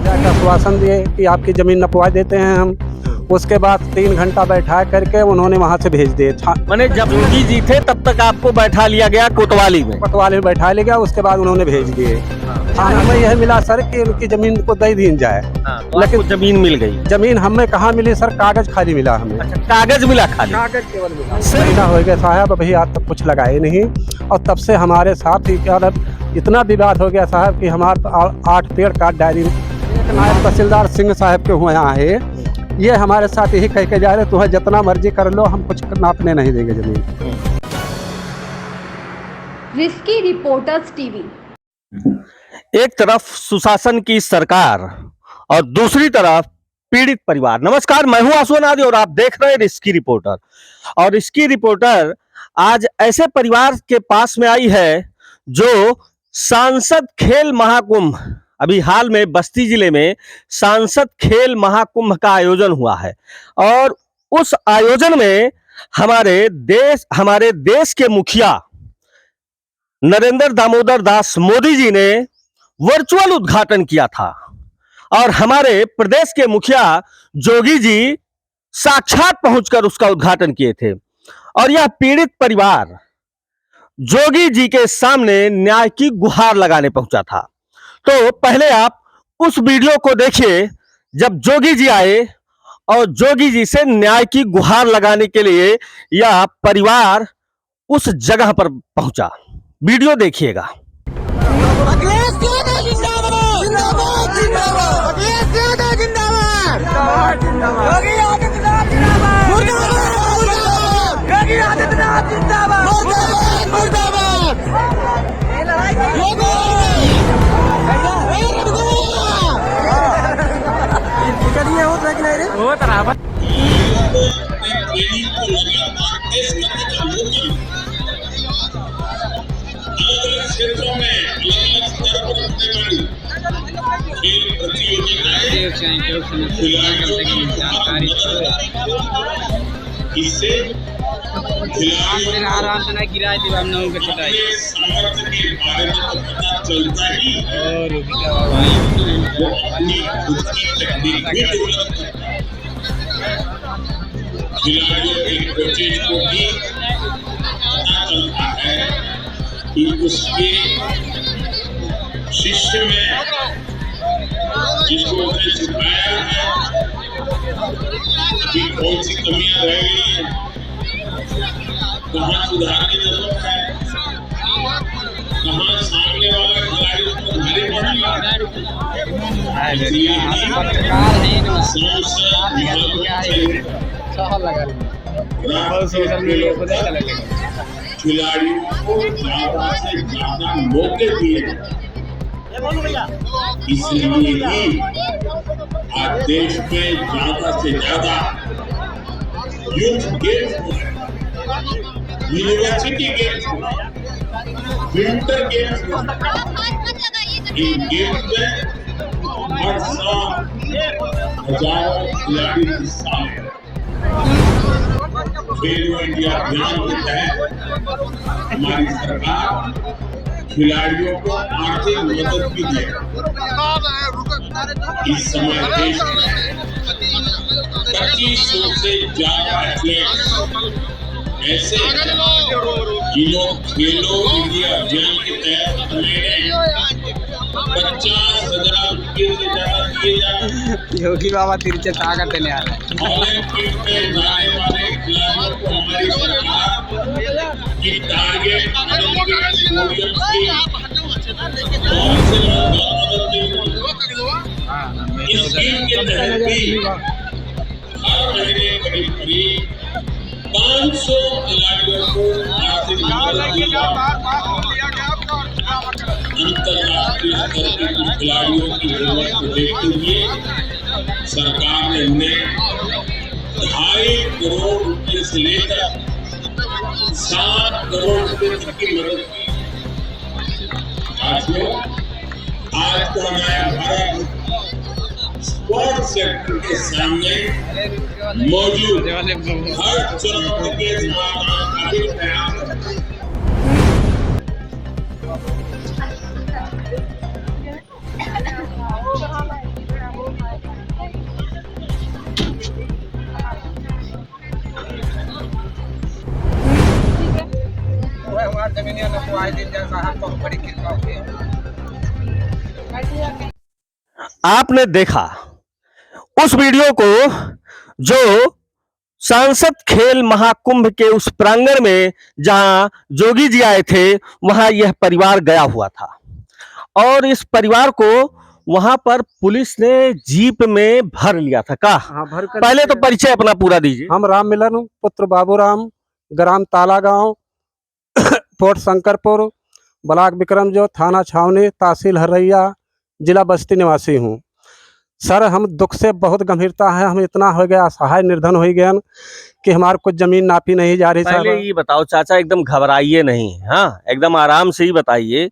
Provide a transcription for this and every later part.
आश्वासन दिए कि आपकी ज़मीन नपवा देते हैं हम। उसके बाद 3 घंटा बैठा करके उन्होंने वहाँ से भेज दिए। मैंने जब जोगी जी थे तब तक आपको बैठा लिया गया कोतवाली में। कोतवाली में बैठा लिया गया, उसके बाद उन्होंने भेज दिए। थाने में यह मिला सर कि उनकी ज़मीन को दे दी जाए, तो लेकिन जमीन मिल गई। ज़मीन हमें कहाँ मिली सर, कागज़ खाली मिला हमें। अच्छा, कागज मिला खाली? कागज़ केवल मिला। महीना हो गया साहब, अभी आज तक कुछ लगाए नहीं, और तब से हमारे साथ ही इतना विवाद हो गया साहब कि हमारे 8 पेड़ काट डायरी। एक नायब तहसीलदार सिंह साहब के हुए यहाँ है, ये हमारे साथ यही कह के जा रहे तुम्हें जितना मर्जी कर लो, हम कुछ नापने नहीं देंगे ज़मीन। Risky reporters TV. एक तरफ सुशासन की सरकार और दूसरी तरफ पीड़ित परिवार। नमस्कार, मैं हूं आसुअन आदि और आप देख रहे हैं रिस्की रिपोर्टर। और रिस्की रिपोर्टर आज ऐसे परिवार के पास में आई है जो सांसद खेल महाकुंभ, अभी हाल में बस्ती जिले में सांसद खेल महाकुंभ का आयोजन हुआ है, और उस आयोजन में हमारे देश के मुखिया नरेंद्र दामोदर दास मोदी जी ने वर्चुअल उद्घाटन किया था, और हमारे प्रदेश के मुखिया जोगी जी साक्षात पहुंचकर उसका उद्घाटन किए थे। और यह पीड़ित परिवार जोगी जी के सामने न्याय की गुहार लगाने पहुंचा था। तो पहले आप उस वीडियो को देखिए जब जोगी जी आए और जोगी जी से न्याय की गुहार लगाने के लिए यह परिवार उस जगह पर पहुंचा। वीडियो देखिएगा। क्षेत्रों में अलग-अलग स्तर पर होने वाली खेल प्रतियोगिताएं खिलाड़ियों की जानकारी इससे खिलाड़ियों अपने सामर्थ्य के बारे में तो पता चलता ही और वो अपनी खुद की तकनीक भी डेवलप करता है। खिलाड़ियों के कोचेज को भी पता चलता है कि उसके शिष्य में जिसको उसने सिखाया है कि कौन सी कमियां रह गई हैं, कहाँ सुधार की जरूरत है, कहाँ सामने वाला खिलाड़ी उसको भारी पड़ेगा। खिलाड़ियों को ज्यादा से ज्यादा मौके दिए, इसलिए ही आज देश में ज्यादा से ज्यादा youth games, university games, winter games, इन गेम्स में हर साल हजारों खिलाड़ी हिस्सा लेते हैं। खेलो इंडिया अभियान के तहत हमारी सरकार खिलाड़ियों को आर्थिक मदद भी दे। इस समय देश में 2500 से ज्यादा एथलीट ऐसे जिन्हों खेलो इंडिया अभियान के तहत हमें 50,000 रुपये से ज्यादा दिए जा रहे हैं। योगी बाबा तिरछे ताकत देने आ रहे हैं। ओलंपिक में जाने वाले खिलाड़ियों को हमारी सरकार की टारगेट पोडियम की इस स्कीम के तहत भी हर महीने करीब करीब 500 खिलाड़ियों को आर्थिक मदद दी अंतरराष्ट्रीय स्तर के खिलाड़ियों की जरूरत को देखते हुए सरकार ने उन्हें 2.5 करोड़ रुपये से लेकर 7 करोड़ रुपये तक की मदद की। साथियों, आज तो हमारा भारत स्पोर्ट्स सेक्टर के सामने मौजूद हर चुनौती के समाधान का भी प्रयास है। नपवाए दिन जाए साहब तो बड़ी कृपा होती है। आपने देखा उस वीडियो को जो सांसद खेल महाकुंभ के उस प्रांगण में जहां जोगी जी आए थे, वहां यह परिवार गया हुआ था और इस परिवार को वहां पर पुलिस ने जीप में भर लिया था। का हाँ भर कर पहले तो परिचय अपना पूरा दीजिए। हम राम मिलन पुत्र बाबूराम, ग्राम ताला गांव, पोर्ट शंकरपुर, ब्लॉक विक्रमजो, थाना छावनी, तहसील हरैया, जिला बस्ती निवासी हूँ। सर हम दुख से बहुत गंभीरता है, हम इतना हो गया असहाय निर्धन हो गए कि हमारे कुछ जमीन नापी नहीं जा रही। पहले सर ये बताओ चाचा, एकदम घबराइए नहीं, हाँ एकदम आराम से ही बताइए।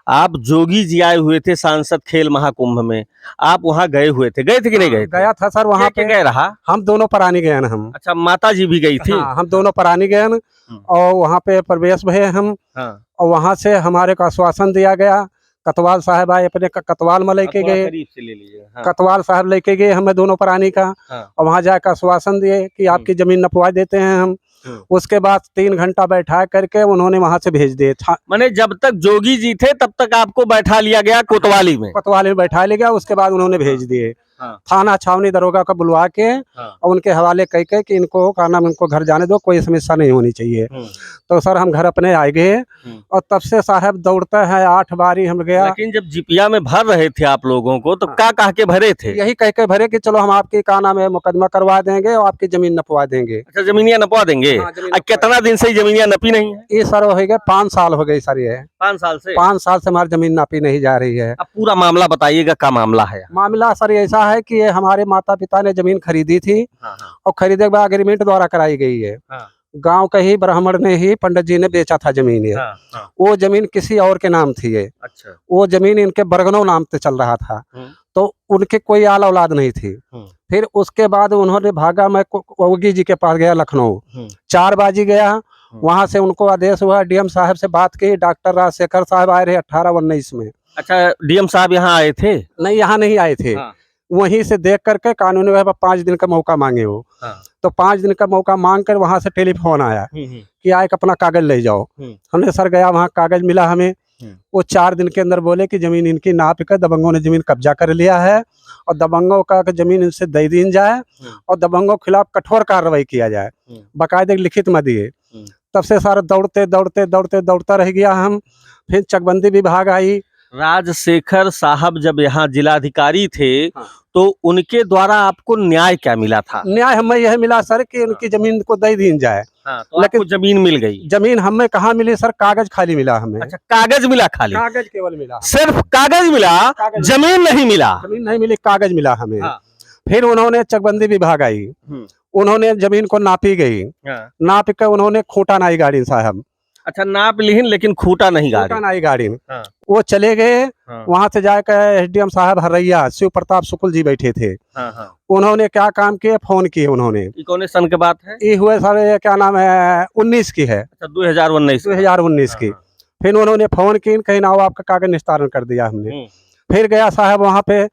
आप जोगी जी आए हुए थे सांसद खेल महाकुंभ में, आप वहां गए हुए थे, गए थे कि नहीं गए थे? गया था सर वहाँ पे। गए रहा? हम दोनों प्राणी गए हम। अच्छा, माता जी भी गई थी? हाँ, हम दोनों प्राणी गए और वहाँ पे प्रवेश भये हम। हाँ। और वहाँ से हमारे को आश्वासन दिया गया, कतवाल साहब आए अपने कतवाल में लेके गए, करीब से ले लीजिए। हाँ। कतवाल साहब लेके गए हमें दोनों प्राणी का। हाँ। और वहाँ जाकर आश्वासन दिए कि आपकी जमीन नपवा देते हैं हम। उसके बाद 3 घंटा बैठा करके उन्होंने वहाँ से भेज दिए। माने जब तक जोगी जी थे तब तक आपको बैठा लिया गया कोतवाली में? कोतवाली में बैठा लिया गया, उसके बाद उन्होंने भेज दिए। हाँ। थाना छावनी दरोगा को बुलवा के और उनके हवाले कह के कि इनको का नाम, इनको घर जाने दो, कोई समस्या नहीं होनी चाहिए। तो सर हम घर अपने आ गए और तब से साहब दौड़ता है 8 बारी हम गया। लेकिन जब जिपिया में भर रहे थे आप लोगों को तो क्या कह के भरे थे? यही कह के भरे कि चलो हम आपकी का नाम है मुकदमा करवा देंगे और आपकी जमीन नपवा देंगे। अच्छा, जमीनियां नपवा देंगे? हाँ, जमीन नपवा कितना दिन से ही जमीनियां नपी नहीं है? ये सर हो गए 5 साल हो गए सर। ये 5 साल से? 5 साल से हमारी जमीन नापी नहीं जा रही है। अब पूरा मामला बताइएगा, क्या मामला है? मामला सर ऐसा है कि ये हमारे माता पिता ने जमीन खरीदी थी और खरीदे के बाद एग्रीमेंट द्वारा कराई गई है। गांव के ही ब्राह्मण ने ही पंडित जी ने बेचा था जमीन ये। वो जमीन किसी और के नाम थी ये। अच्छा। वो जमीन इनके बरगनो नाम पे चल रहा था, तो उनके कोई आल औलाद नहीं थी। फिर उसके बाद उन्होंने भागा, मैं योगी जी के पास गया लखनऊ, 4 बाजी गया। वहां से उनको आदेश हुआ, डीएम साहब से बात की, डॉक्टर राजशेखर साहब आए रहे 18-19 में। अच्छा, डीएम साहब यहाँ आए थे? नहीं, यहाँ नहीं आए थे। वहीं से देख करके कानूनी 5 दिन का मौका मांगे वो। तो 5 दिन का मौका मांग कर वहां से टेलीफोन आया कि आए अपना कागज ले जाओ। हमने सर गया, वहाँ कागज मिला हमें। वो 4 दिन के अंदर बोले कि जमीन इनकी नाप कर दबंगों ने जमीन कब्जा कर लिया है और दबंगों का जमीन इनसे दे दी जाए और दबंगों के खिलाफ कठोर कार्रवाई किया जाए, बाकायदे लिखित में दिए। तब से सारा दौड़ता रह गया हम। फिर चकबंदी विभाग आई। राजशेखर साहब जब यहाँ जिलाधिकारी थे तो उनके द्वारा आपको न्याय क्या मिला था? न्याय हमें यह मिला सर कि उनकी जमीन को दे दी जाए। तो लेकिन जमीन मिल गई? जमीन हमें कहाँ मिली सर, कागज खाली मिला हमें। अच्छा, कागज मिला? खाली कागज केवल मिला, सिर्फ कागज मिला, जमीन नहीं मिला? जमीन नहीं मिली, कागज मिला हमें। फिर उन्होंने चकबंदी विभाग आई, उन्होंने जमीन को नापी गई, नाप के उन्होंने खूंटा नाई गाड़ी साहब। अच्छा, नाप ली लेकिन खूंटा नहीं गाड़ी। वो चले गए। वहां से जाकर एसडीएम साहब हरैया शिव प्रताप शुक्ल जी बैठे थे। उन्होंने क्या काम किए, फोन किए उन्होंने। कौन सन की बात है? ये हुए सर क्या नाम है, 19 की है। अच्छा, 2019 की। फिर उन्होंने फोन की, कहीं ना आपका कागज निस्तारण कर दिया हमने। फिर गया साहब वहाँ पे,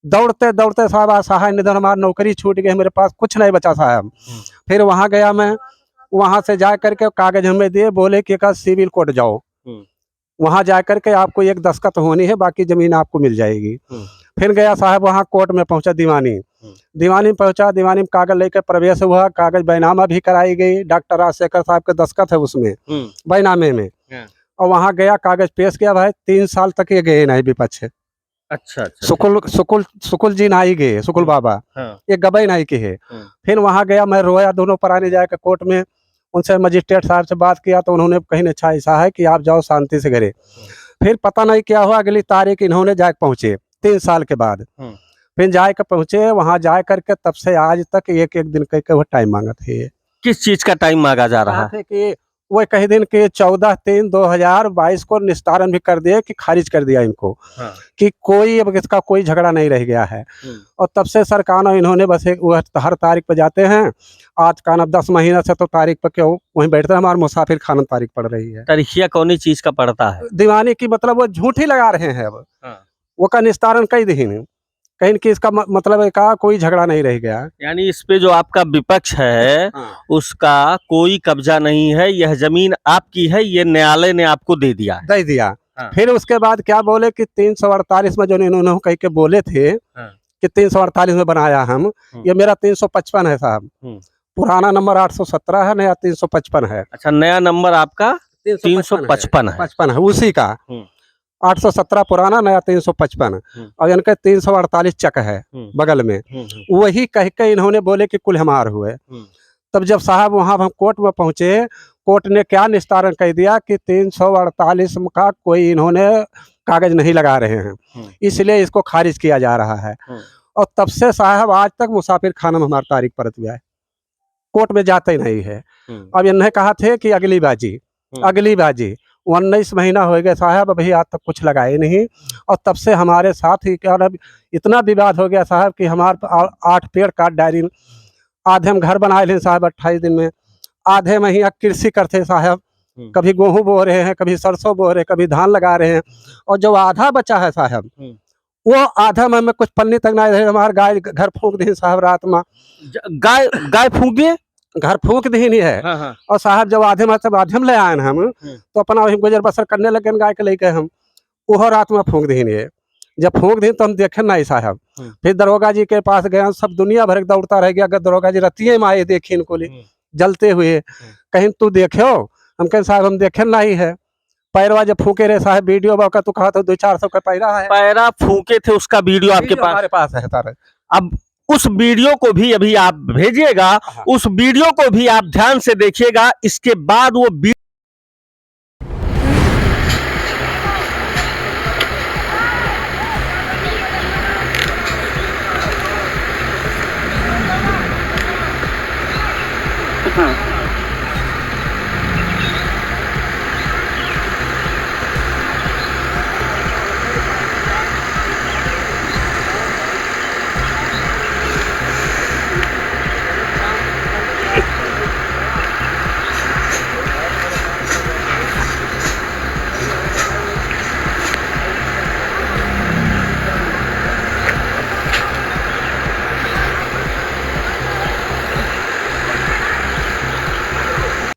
दौड़ते साहब असहाय निधन, हमारी नौकरी छूट गई, मेरे पास कुछ नहीं बचा साहब। फिर वहाँ गया मैं, वहां से जा करके कागज हमें दिए, बोले कि सिविल कोर्ट जाओ, वहां जा करके आपको एक दस्तखत होनी है, बाकी जमीन आपको मिल जाएगी। फिर गया साहब वहां कोर्ट में पहुंचा, दीवानी में पहुंचा, दीवानी में कागज लेकर प्रवेश हुआ, कागज बैनामा भी कराई गई, डॉक्टर राजशेखर साहब के दस्तखत है उसमें बैनामे में। और वहां गया, कागज पेश किया। भाई 3 साल तक ये गए नहीं विपक्ष। अच्छा। सुकुल जी नाई गए, सुकुल बाबा, ये गबई नाई के है। फिर वहां गया, मैं रोया, दोनों प्राणी जाकर कोर्ट में उनसे मजिस्ट्रेट साहब से बात किया, तो उन्होंने कहीं अच्छा ऐसा है कि आप जाओ शांति से घरे। फिर पता नहीं क्या हुआ, अगली तारीख इन्होंने जाके पहुंचे 3 साल के बाद। फिर जाके पहुंचे, वहां जा करके तब से आज तक एक दिन करके वो टाइम मांगा थे। किस चीज का टाइम मांगा जा रहा है? कि वो कहे दिन के 14/3/2022 को निस्तारण भी कर दिया, कि खारिज कर दिया इनको। कि कोई अब इसका कोई झगड़ा नहीं रह गया है। और तब से सरकार इन्होंने बस हर तारीख पे जाते हैं। आज का ना 10 महीना से तो तारीख पे क्यों वहीं बैठते हैं, हमारे मुसाफिर खानन तारीख पड़ रही है। तारीखिया कौन चीज का पड़ता है? दीवानी की, मतलब वो झूठी लगा रहे हैं अब। वो का निस्तारण कई दिन कहीं कि इसका मतलब है का कोई झगड़ा नहीं रह गया। यानी इस पे जो आपका विपक्ष है उसका कोई कब्जा नहीं है, यह जमीन आपकी है, ये न्यायालय ने आपको दे दिया है। दे दिया। हाँ। फिर उसके बाद क्या बोले कि 348 में जो इन्होंने कह के बोले थे कि 348 में बनाया हम, ये मेरा 355 है साहब। पुराना नंबर 817 है, नया 355 है। अच्छा, नया नंबर आपका 355 है। 55 है उसी का। 817 पुराना, नया 355 और इनका 348 चक है बगल में। वही कह के इन्होंने बोले कि कुल हमार हुए। तब जब साहब वहाँ हम कोर्ट में पहुंचे, कोर्ट ने क्या निस्तारण कह दिया कि 348 का कोई इन्होंने कागज नहीं लगा रहे हैं, इसलिए इसको खारिज किया जा रहा है। और तब से साहब आज तक मुसाफिर खाना में हमारी तारीख परत हुआ है, कोर्ट में जाते ही नहीं है। अब इन्हें कहा थे कि अगली बाजी 19 महीना हो गए साहब, अभी आज तक कुछ लगाए नहीं। और तब से हमारे साथ ही क्या इतना विवाद हो गया साहब कि हमारे 8 पेड़ काट डायरी, आधे हम घर बनाए लें साहब 28 दिन में, आधे में ही कृषि करते साहब, कभी गेहूं बो रहे हैं, कभी सरसों बो रहे हैं, कभी धान लगा रहे हैं। और जो आधा बचा है साहब, वो आधा में कुछ पन्नी तक नहीं रहे, हमारे गाय घर फूंक दी साहब रात में। गाय फूंक दिए, घर फूंक दी नहीं है। हाँ। और साहब जब आधे में ले आए हम, तो अपना वही गुजर बसर करने लगे गाय के लेके हम, वो रात में फूंक दी नहीं। जब फूंक दी तो हम देखे नहीं साहब। फिर दरोगा जी के पास गए, सब दुनिया भर दौड़ता रह गया। अगर दरोगा जी रतिये में आए देखी इनको जलते हुए, कहीं तू देखो, हम कहें साहब हम देखे नहीं है। पैरवा जब फूके रहे साहब, वीडियो का तो कहा तो 200-400 का पैरा है, पैरा फूके थे, उसका वीडियो आपके पास? हमारे पास है सारे। अब उस वीडियो को भी अभी आप भेजिएगा, उस वीडियो को भी आप ध्यान से देखिएगा। इसके बाद वो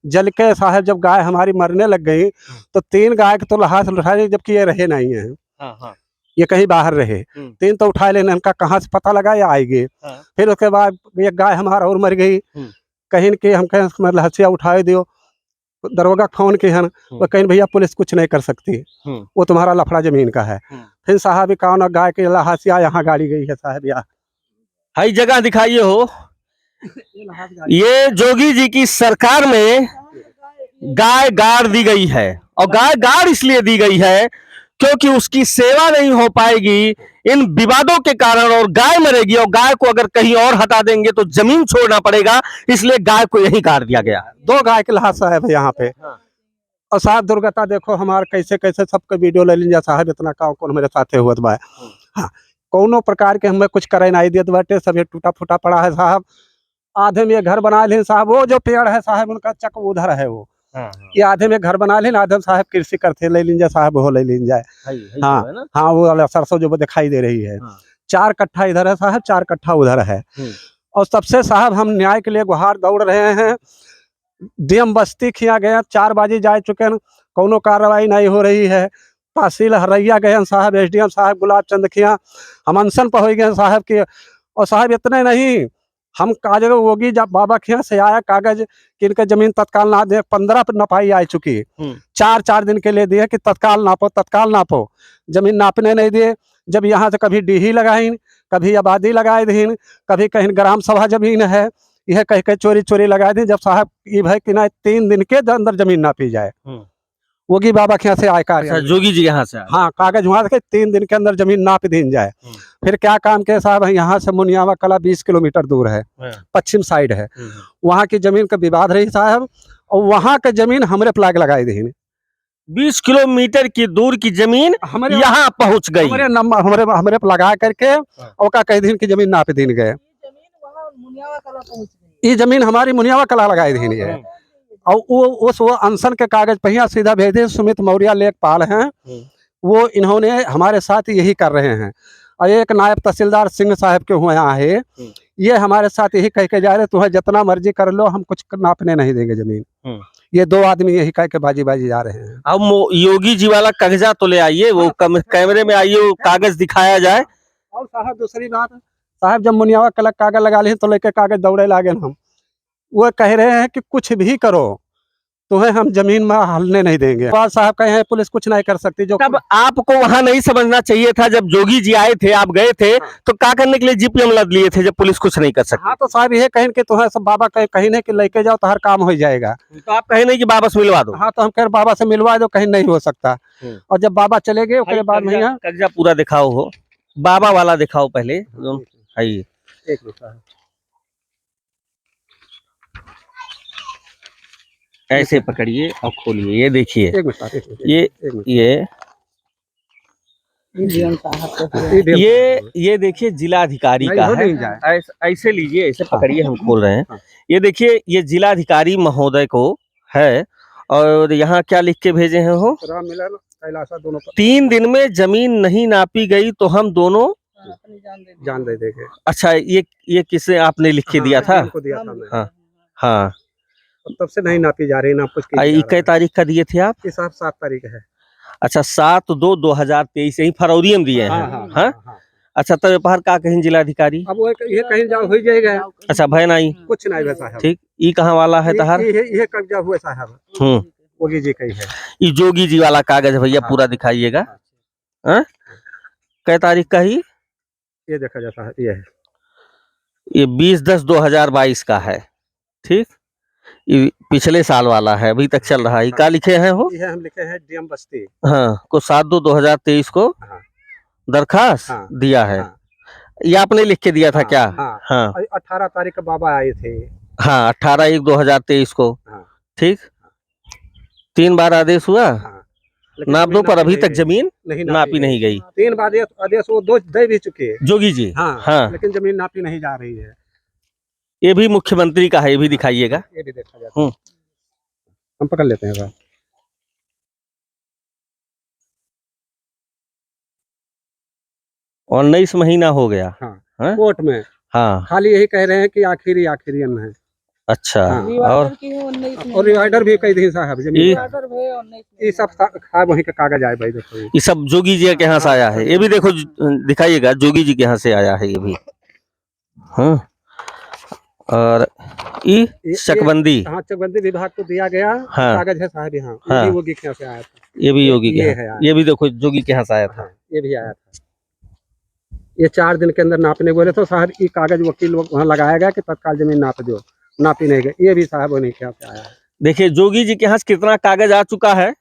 जल के साहब जब गाय हमारी मरने लग गई, तो 3 गाय के तो लाश उठाए, जबकि ये रहे नहीं है। ये कहीं बाहर रहे। 3 तो उठा लेने, इनका कहाँ से पता लगा या आएगी। फिर उसके बाद एक गाय हमारा और मर गई, कहीं कि हम कहें मतलब हसिया उठाए दियो, दरोगा फोन के हन, वो कहीं भैया पुलिस कुछ नहीं कर सकती, वो तुम्हारा लफड़ा जमीन का है। फिर साहब कौन गाय के हसिया यहाँ गाड़ी गई है साहब, यहाँ हई जगह दिखाइए हो। ये जोगी जी की सरकार में गाय गाड़ दी गई है, और गाय गाड़ इसलिए दी गई है क्योंकि उसकी सेवा नहीं हो पाएगी इन विवादों के कारण, और गाय मरेगी, और गाय को अगर कहीं और हटा देंगे तो जमीन छोड़ना पड़ेगा, इसलिए गाय को यहीं गाड़ दिया गया। 2 गाय के लाश साहब यहाँ पे। और साहब दुर्गता देखो हमारे कैसे कैसे सबके वीडियो ले लीजिए साहब, इतना काम कौन मेरे साथ हुआ बा। हाँ, कोनो प्रकार के हमें कुछ करे नहीं देते बाटे, सब ये टूटा फूटा पड़ा है साहब। आधे में घर बना ले साहब, वो जो पेड़ है साहब उनका चक उधर है वो। ये आधे में घर बना ले, आधे साहब कृषि करते ले लीजिए साहब, वो ले लीजिए। हाँ, वो वाला सरसों जो दिखाई दे रही है। 4 कट्ठा इधर है साहब, 4 कट्ठा उधर है। और सबसे साहब हम न्याय के लिए गुहार दौड़ रहे हैं। डीएम बस्ती खिया गया, 4 बाजी जा चुके हैं, कोनो कार्रवाई नहीं हो रही है। तहसील हरैया गए साहब, SDM साहब गुलाब चंद खिया, हम अनशन पर हो गए साहब के। और साहब इतने नहीं, हम कागज होगी जब बाबा खिया से आया कागज कि इनका जमीन तत्काल ना दे, 15 नपाई आ चुकी, 4 दिन के लिए दिए कि तत्काल नापो, जमीन नापने नहीं दिए। जब यहाँ से कभी डीही लगाई, कभी आबादी लगाए दी, कभी कहीं ग्राम सभा जमीन है, यह कह के चोरी लगाए दी। जब साहब ये भाई कि ना 3 दिन के अंदर जमीन नापी जाए, वोगी बाबा के यहाँ से आए कार्य, जोगी जी यहाँ से आए। हाँ, कागज वहाँ के 3 दिन के अंदर जमीन नाप दी जाए। फिर क्या काम के साहब, यहाँ से मुनियावा कला 20 किलोमीटर दूर है, पश्चिम साइड है, वहाँ की जमीन का विवाद रही साहब, और वहाँ का जमीन हमरे प्लाग लगाई दी। 20 किलोमीटर की दूर की जमीन हमारे यहाँ पहुँच गई, हमारे नंबर हमरे पे लगा करके, और का कह दिन की जमीन नाप दी गए। ये जमीन हमारी मुनियावा कला लगाई दी है। और वो अनशन के कागज पहिया सीधा भेज दिए। सुमित मौर्य लेखपाल हैं, वो इन्होंने हमारे साथ यही कर रहे हैं। और एक नायब तहसीलदार सिंह साहब के हुए यहाँ है, ये हमारे साथ यही कह के जा रहे तुम्हें जितना मर्जी कर लो, हम कुछ नापने नहीं देंगे जमीन। ये दो आदमी यही कह के बाजी जा रहे हैं। अब योगी जी वाला कागजात तो ले आइए, वो कैमरे में आइए, वो कागज दिखाया जाए। और साहब दूसरी बात, साहब जब मुनियावा कलक कागज लगा ली तो लेके कागज दौड़े लागे हम, वो कह रहे हैं कि कुछ भी करो तुम्हें हम जमीन में हलने नहीं देंगे। और साहब कहे हैं पुलिस कुछ नहीं कर सकती। जो तब आपको वहां नहीं समझना चाहिए था, जब जोगी जी आए थे आप गए थे, तो क्या करने के लिए जीपीएम लद लिए थे जब पुलिस कुछ नहीं कर सकती? हाँ तो साहब ये कहें कि तुम्हें सब बाबा कहीं नहीं कि लेके जाओ तो हर काम हो जाएगा। तो आप कहे नहीं कि बाबा से मिलवा दो? हाँ तो हम कह बाबा से मिलवा दो, कहीं नहीं हो सकता। और जब बाबा चले गए उसके बाद में कर्जा पूरा दिखाओ, हो बाबा वाला दिखाओ पहले। आइए एक मिनट, ऐसे पकड़िए और खोलिए, ये देखिए, एक मिनट, ये देखिए जिलाधिकारी का है। ऐसे लीजिए, ऐसे पकड़िए, हम खोल रहे हैं। ये देखिए, ये जिलाधिकारी महोदय को है, और यहाँ क्या लिख के भेजे हैं हो, राम मिलन कैलासा दोनों 3 दिन में जमीन नहीं नापी गई तो हम दोनों जान दे देंगे। अच्छा, ये किसे आपने लिख के दिया था? हाँ हाँ, तब से नहीं नापी जा रही ना कुछ। कई तारीख का दिए थे आप? 7 तारीख है। अच्छा, 7/2/2023 यही फरवरी में दिए हैं। हाँ, अच्छा, तब बाहर का कहीं जिलाधिकारी अब वो ये कहीं जाओ हो जाएगा। अच्छा, भय नहीं, कुछ नहीं साहब। ठीक, ये कहाँ वाला है तहार? ये कब्जा हुआ साहब, जोगी जी का ही है। ये जोगी जी वाला कागज भैया पूरा दिखाइएगा। कै तारीख का ही? ये देखा जाता है, ये है, ये 20/10/2022 का है। ठीक, ये पिछले साल वाला है, अभी तक चल रहा है। क्या लिखे हैं हो? ये हम लिखे हैं डीएम बस्ती। हाँ, को 7/2/2023 को दरखास्त दिया है। ये आपने लिख के दिया था क्या? हाँ, 18 तारीख को बाबा आए थे। हाँ, 18/1/2023 को। ठीक, 3 बार आदेश हुआ नाप दो, पर अभी तक जमीन नापी नहीं गई। 3 बार आदेश वो दे भी चुके जोगी जी। हाँ, लेकिन जमीन नापी नहीं जा रही है। ये भी मुख्यमंत्री का है, ये भी दिखाइएगा। ये भी देखा जाता है, हम पकड़ लेते हैं साहब। 19 महीना हो गया। हाँ, कोर्ट में। हाँ, खाली यही कह रहे हैं कि आखिरी में है। अच्छा, और रिवाइडर भी कई दिन साहब ये सब साहब वहीं का कागज आए भाई, देखो ये सब जोगी जी के यहाँ से आया है। ये भी देखो, दिखाइएगा, जोगी जी के यहाँ से आया है ये भी। हाँ, और ये चकबंदी, हाँ, चकबंदी विभाग को दिया गया कागज है साहब यहाँ। हाँ, योगी के यहाँ से आया था। ये भी योगी के यहाँ, ये भी देखो जोगी के यहाँ से आया था। ये भी आया था। ये 4 दिन के अंदर नापने बोले तो साहब ये कागज वकील वहाँ लगाया गया कि तत्काल जमीन नाप दो, नापी नहीं गई। ये भी साहब नहीं क्या आया है। देखिए जोगी जी के यहाँ कितना कागज आ चुका है,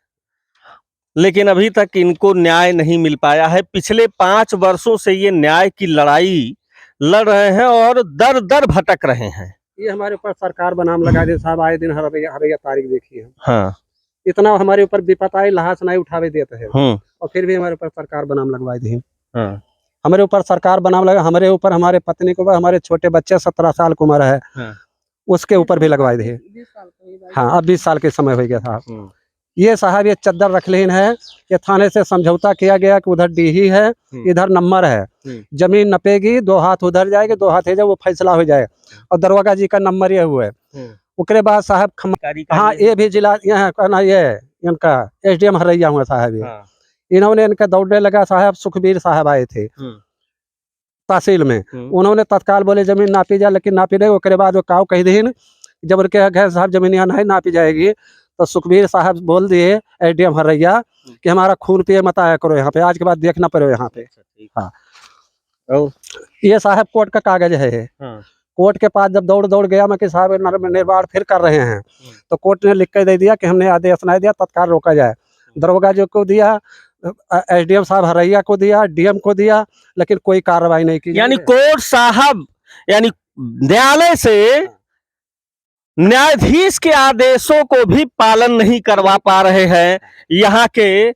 लेकिन अभी तक इनको न्याय नहीं मिल पाया है। पिछले 5 वर्षों से ये न्याय की लड़ाई लड़ रहे हैं और दर दर भटक रहे हैं। ये हमारे ऊपर सरकार बनाम लगा दे साहब, आए दिन हर तारीख देखी है। हाँ, इतना हमारे ऊपर विपत आई, लहास नहीं उठावे देते हैं, और फिर भी हमारे ऊपर सरकार बनाम लगवाई दी। हमारे ऊपर सरकार बनाम लगा, हमारे ऊपर, हमारे पत्नी के ऊपर, हमारे छोटे बच्चे 17 साल की उम्र है, उसके ऊपर भी लगवाई दी। हाँ, अब 20 साल के समय हो गया साहब। ये साहब ये चद्दर रखलीन है, ये थाने से समझौता किया गया कि उधर डीही है, इधर नंबर है, जमीन नपेगी, 2 हाथ उधर जाएगा, 2 हाथ है, वो फैसला हो जाए। और दरोगा जी का नंबर ये हुआ है। उसके बाद साहब हाँ, ये भी जिला यहाँ कहना, ये इनका SDM हरैया हुआ साहब। इन्होंने इनका दौड़ने लगा साहब, सुखबीर साहब आए थे तहसील में, उन्होंने तत्काल बोले जमीन नापी जाए, लेकिन नापी नहीं। उसके बाद वो काव कही दिन, जब उनके घर साहब जमीन यहाँ नहीं नापी जाएगी, तो सुखबीर साहब बोल दिए SDM हरैया कि हमारा खून पिए मत आया करो यहाँ पे, आज के बाद देखना पड़े यहाँ पे। हाँ, ये साहब कोर्ट का कागज है। कोर्ट के पास जब दौड़ गया मैं कि साहब निर्माण फिर कर रहे हैं, तो कोर्ट ने लिख कर दे दिया कि हमने आदेश नहीं दिया, तत्काल रोका जाए। दरोगा जी को दिया, SDM साहब हरैया को दिया, DM को दिया, लेकिन कोई कार्रवाई नहीं की। यानी कोर्ट साहब, यानी न्यायालय से न्यायाधीश के आदेशों को भी पालन नहीं करवा पा रहे हैं यहाँ के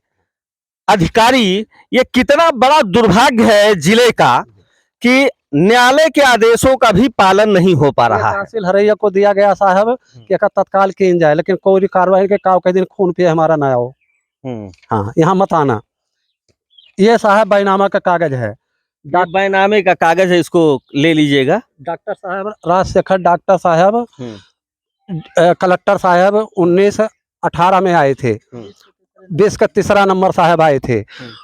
अधिकारी। ये कितना बड़ा दुर्भाग्य है जिले का कि न्यायालय के आदेशों का भी पालन नहीं हो पा रहा है। तहसील हरैया को दिया गया साहब कि तत्काल की जाए, लेकिन कोई कार्रवाई के काव के दिन खून पिए हमारा ना हो। हाँ, यहाँ मत आना। ये साहब बैनामा का कागज है, ये बैनामे का कागज है, इसको ले लीजिएगा। डॉक्टर साहब राजशेखर डॉक्टर साहब हम्म। कलेक्टर साहब 1918 में आए थे। 20 का तीसरा नंबर साहब आए थे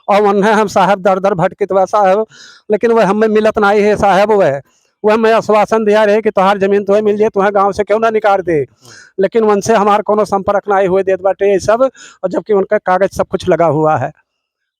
और उन्हें हम साहब दर दर भटकित हुआ साहब, लेकिन वह हमें मिलत नहीं है साहब। वह हमें आश्वासन दिया रहे कि तुम्हारी जमीन तुम्हें मिल जाए, तुम्हें गांव से क्यों ना निकाल दे, लेकिन उनसे हमारा कोनो संपर्क नहीं हुए देत बाटे ये सब। और जबकि उनका कागज सब कुछ लगा हुआ है।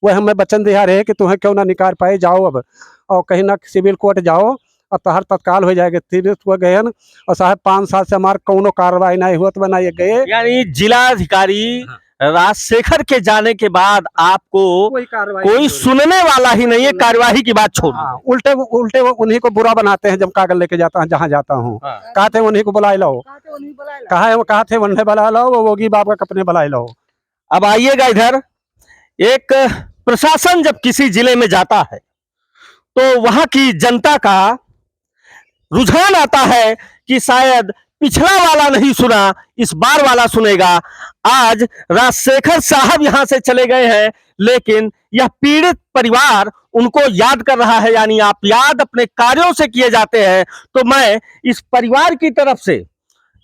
वह हमें वचन दिया रहे कि तुम्हें क्यों ना निकाल पाए, जाओ अब और कहीं ना सिविल कोर्ट जाओ और तहर तत्काल हो जाएगा। सिविल कोर्ट गए न और साहब 5 साल से हमारे कोनो कार्रवाई नहीं हुआ, तो बना ये गए यानी जिलाधिकारी राजशेखर के जाने के बाद आपको कोई सुनने वाला ही नहीं है, कार्यवाही की बात छोड़। हाँ, उल्टे उल्टे वो उन्हीं को बुरा बनाते हैं। जब कागज लेके जाता है जहाँ जाता हूँ, कहते हैं उन्हीं को बुलाए लो, कहा थे उन्हें बुला लो, वो योगी बाबा का अपने बुलाए लो। अब आइएगा इधर, एक प्रशासन जब किसी जिले में जाता है तो वहां की जनता का रुझान आता है कि शायद पिछला वाला नहीं सुना, इस बार वाला सुनेगा। आज राजशेखर साहब यहां से चले गए हैं, लेकिन यह पीड़ित परिवार उनको याद कर रहा है। यानी आप याद अपने कार्यों से किए जाते हैं। तो मैं इस परिवार की तरफ से,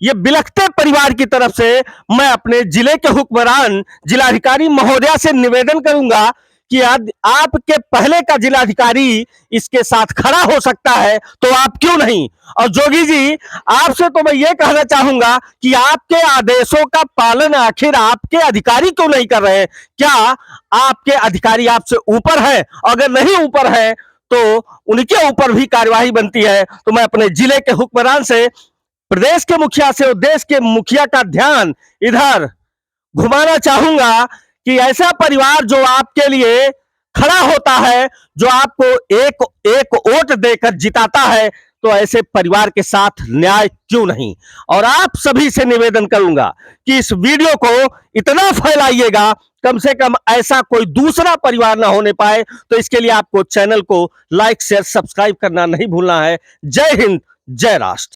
ये बिलखते परिवार की तरफ से, मैं अपने जिले के हुक्मरान जिलाधिकारी महोदया से निवेदन करूंगा कि आपके पहले का जिलाधिकारी इसके साथ खड़ा हो सकता है, तो आप क्यों नहीं। और जोगी जी, आपसे तो मैं ये कहना चाहूंगा कि आपके आदेशों का पालन आखिर आपके अधिकारी क्यों नहीं कर रहे हैं। क्या आपके अधिकारी आपसे ऊपर है? अगर नहीं ऊपर है तो उनके ऊपर भी कार्यवाही बनती है। तो मैं अपने जिले के हुक्मरान से, प्रदेश के मुखिया से और देश के मुखिया का ध्यान इधर घुमाना चाहूंगा कि ऐसा परिवार जो आपके लिए खड़ा होता है, जो आपको एक एक वोट देकर जिताता है, तो ऐसे परिवार के साथ न्याय क्यों नहीं। और आप सभी से निवेदन करूंगा कि इस वीडियो को इतना फैलाइएगा, कम से कम ऐसा कोई दूसरा परिवार ना होने पाए। तो इसके लिए आपको चैनल को लाइक शेयर सब्सक्राइब करना नहीं भूलना है। जय हिंद, जय राष्ट्र।